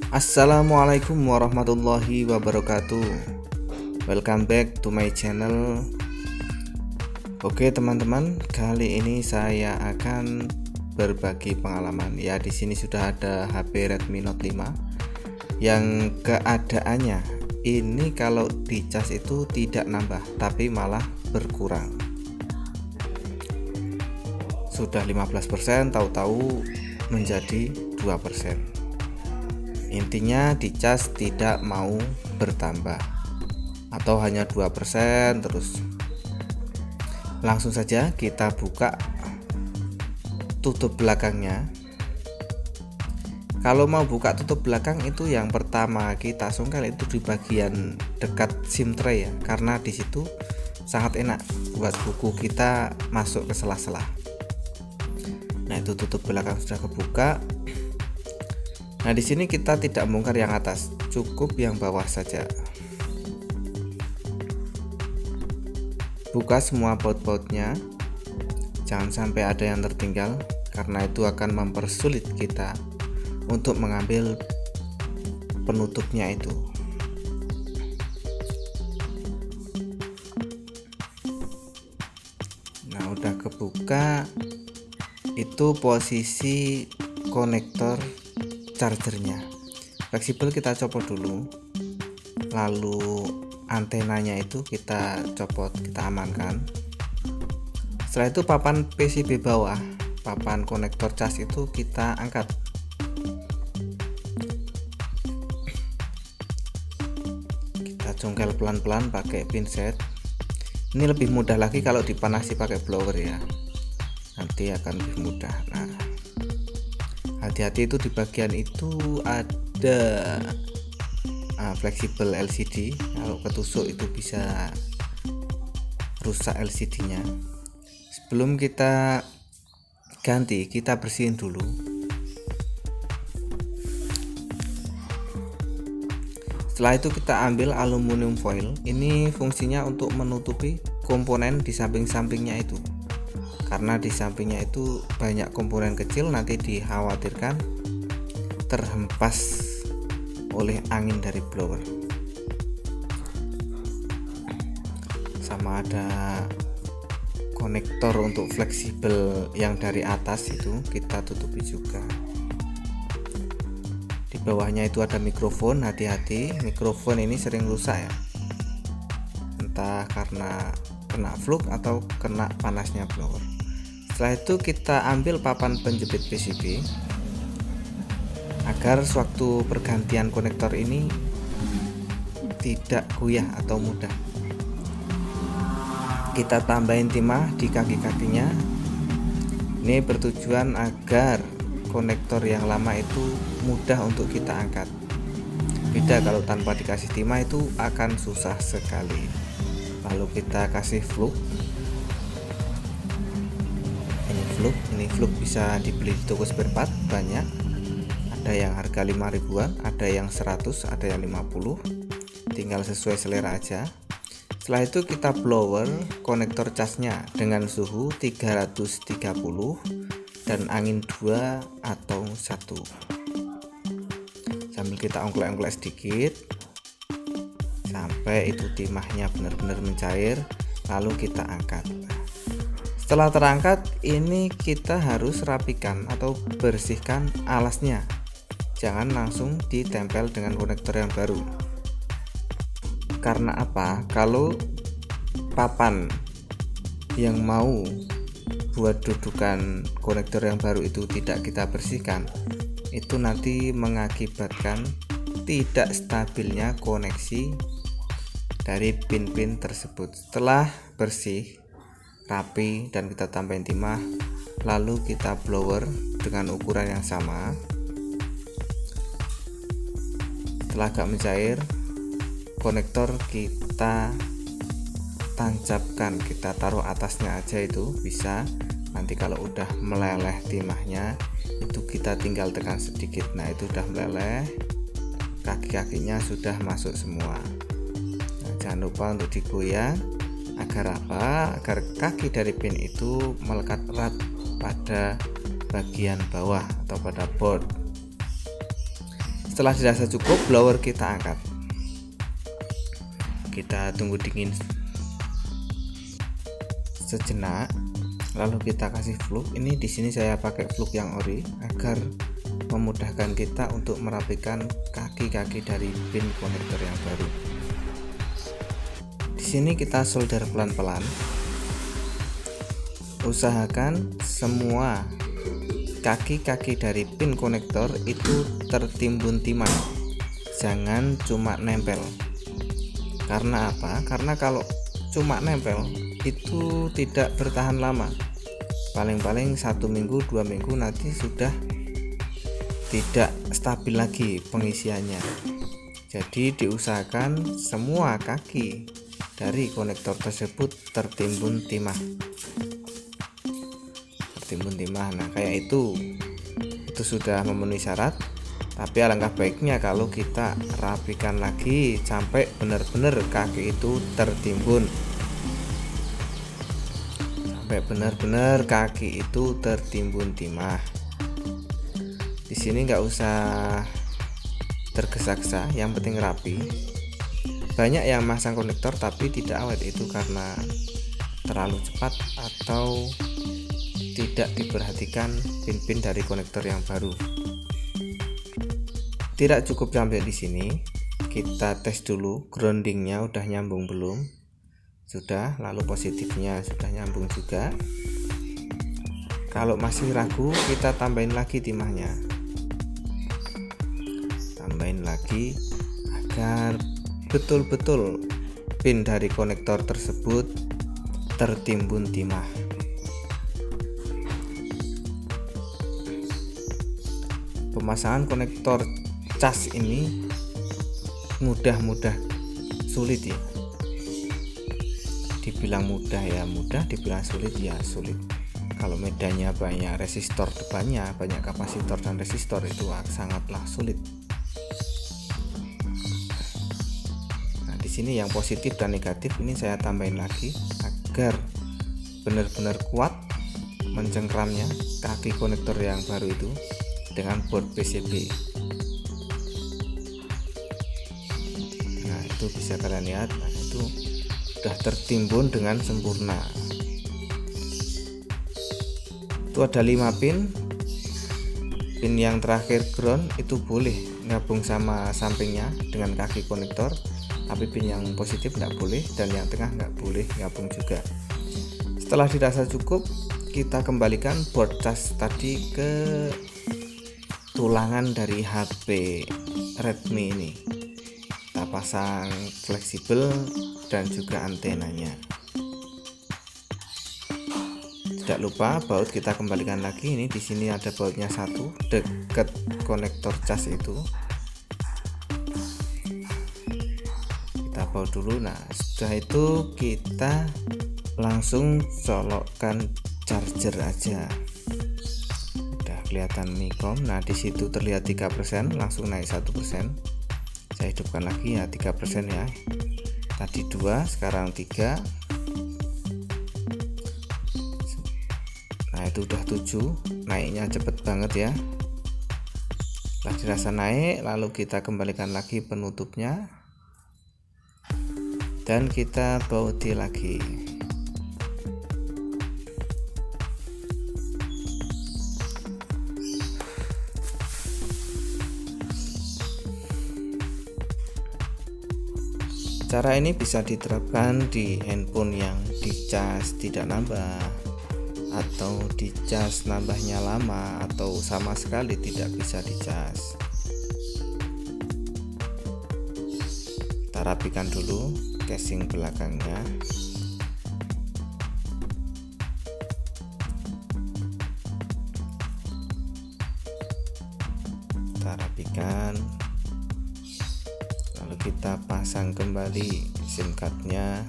Assalamualaikum warahmatullahi wabarakatuh. Welcome back to my channel. Oke teman-teman, kali ini saya akan berbagi pengalaman. Ya, di sini sudah ada HP Redmi Note 5 yang keadaannya ini kalau dicas itu tidak nambah, tapi malah berkurang. Sudah 15%, tahu-tahu menjadi 2%. Intinya dicas tidak mau bertambah atau hanya 2%. Terus langsung saja kita buka tutup belakangnya. Kalau mau buka tutup belakang itu yang pertama kita songkel itu di bagian dekat SIM tray ya, karena di situ sangat enak buat buku kita masuk ke sela-sela. Nah, itu tutup belakang sudah kebuka. Nah, di sini kita tidak bongkar yang atas, cukup yang bawah saja. Buka semua baut-bautnya, jangan sampai ada yang tertinggal, karena itu akan mempersulit kita untuk mengambil penutupnya itu. Nah, udah kebuka, itu posisi konektor chargernya fleksibel, kita copot dulu, lalu antenanya itu kita copot, kita amankan. Setelah itu papan PCB bawah, papan konektor cas itu kita angkat. Kita congkel pelan-pelan pakai pinset. Ini lebih mudah lagi kalau dipanasi pakai blower ya, nanti akan lebih mudah. Nah, hati-hati itu di bagian itu ada fleksibel LCD, kalau ketusuk itu bisa rusak LCD-nya. Sebelum kita ganti, kita bersihin dulu. Setelah itu kita ambil aluminium foil, ini fungsinya untuk menutupi komponen di samping-sampingnya itu, karena di sampingnya itu banyak komponen kecil, nanti dikhawatirkan terhempas oleh angin dari blower. Sama ada konektor untuk fleksibel yang dari atas itu kita tutupi juga. Di bawahnya itu ada mikrofon, hati-hati, mikrofon ini sering rusak ya, entah karena kena fluk atau kena panasnya blower. Setelah itu kita ambil papan penjepit PCB agar sewaktu pergantian konektor ini tidak goyah atau mudah. Kita tambahin timah di kaki-kakinya. Ini bertujuan agar konektor yang lama itu mudah untuk kita angkat. Beda kalau tanpa dikasih timah, itu akan susah sekali. Lalu kita kasih fluk. Ini fluk bisa dibeli di toko spare part, banyak. Ada yang harga 5 ribuan, ada yang 100, ada yang 50. Tinggal sesuai selera aja. Setelah itu kita blower konektor casnya dengan suhu 330 dan angin 2 atau 1. Sambil kita ongklek-ongklek sedikit sampai itu timahnya benar-benar mencair, lalu kita angkat. Setelah terangkat, ini kita harus rapikan atau bersihkan alasnya, jangan langsung ditempel dengan konektor yang baru. Karena apa? Kalau papan yang mau buat dudukan konektor yang baru itu tidak kita bersihkan, itu nanti mengakibatkan tidak stabilnya koneksi dari pin-pin tersebut. Setelah bersih, rapi, dan kita tambahin timah, lalu kita blower dengan ukuran yang sama. Setelah agak mencair, konektor kita tancapkan, kita taruh atasnya aja itu bisa. Nanti kalau udah meleleh timahnya itu kita tinggal tekan sedikit. Nah, itu udah meleleh, kaki-kakinya sudah masuk semua. Nah, jangan lupa untuk digoyang. Agar apa? Agar kaki dari pin itu melekat erat pada bagian bawah atau pada board. Setelah dirasa cukup, blower kita angkat. Kita tunggu dingin sejenak, lalu kita kasih fluk. Ini di sini saya pakai fluk yang ori agar memudahkan kita untuk merapikan kaki-kaki dari pin konektor yang baru. Di sini kita solder pelan-pelan. Usahakan semua kaki-kaki dari pin konektor itu tertimbun timah, jangan cuma nempel. Karena apa? Karena kalau cuma nempel itu tidak bertahan lama, paling-paling 1 minggu 2 minggu nanti sudah tidak stabil lagi pengisiannya. Jadi diusahakan semua kaki dari konektor tersebut tertimbun timah. Nah kayak itu sudah memenuhi syarat. Tapi alangkah baiknya kalau kita rapikan lagi sampai benar-benar kaki itu tertimbun, timah. Di sini nggak usah tergesa-gesa, yang penting rapi. Banyak yang masang konektor tapi tidak awet, itu karena terlalu cepat atau tidak diperhatikan pin-pin dari konektor yang baru. Tidak cukup sampai di sini, kita tes dulu groundingnya udah nyambung belum. Sudah, lalu positifnya sudah nyambung juga. Kalau masih ragu, kita tambahin lagi timahnya. Tambahin lagi agar betul-betul pin dari konektor tersebut tertimbun timah. Pemasangan konektor cas ini mudah sulit ya. Dibilang mudah ya mudah, dibilang sulit ya sulit. Kalau medannya banyak resistor depannya, banyak kapasitor dan resistor, itu sangatlah sulit. Nah, di sini yang positif dan negatif ini saya tambahin lagi agar benar-benar kuat mencengkramnya kaki konektor yang baru itu dengan board PCB. Nah, itu bisa kalian lihat. Nah, itu sudah tertimbun dengan sempurna. Itu ada 5 pin. Pin yang terakhir ground itu boleh gabung sama sampingnya dengan kaki konektor, tapi pin yang positif nggak boleh, dan yang tengah nggak boleh gabung juga. Setelah dirasa cukup, kita kembalikan board cas tadi ke tulangan dari HP Redmi ini. Kita pasang fleksibel dan juga antenanya. Tidak lupa baut kita kembalikan lagi. Ini di sini ada bautnya satu dekat konektor cas itu. Kita baut dulu. Nah, setelah itu kita langsung colokkan charger aja. Udah kelihatan Mikom. Nah, di situ terlihat 3%, langsung naik 1%. Saya hidupkan lagi ya, 3% ya. Tadi 2, sekarang 3. Nah, itu udah 7, naiknya cepet banget ya. Setelah dirasa naik, lalu kita kembalikan lagi penutupnya dan kita bauti lagi. Cara ini bisa diterapkan di handphone yang dicas tidak nambah, atau dicas nambahnya lama, atau sama sekali tidak bisa dicas. Kita rapikan dulu casing belakangnya. Kita rapikan, lalu kita pasang kembali SIM cardnya.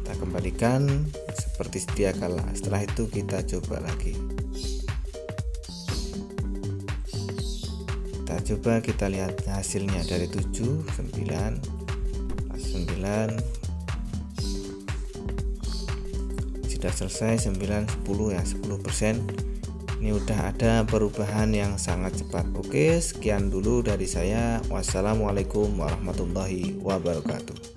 Kita kembalikan seperti sedia kala. Setelah itu kita coba lagi. Kita lihat hasilnya dari 7, 9, 9. sudah selesai 9, 10 ya, 10%. Ini udah ada perubahan yang sangat cepat. Oke, sekian dulu dari saya. Wassalamualaikum warahmatullahi wabarakatuh.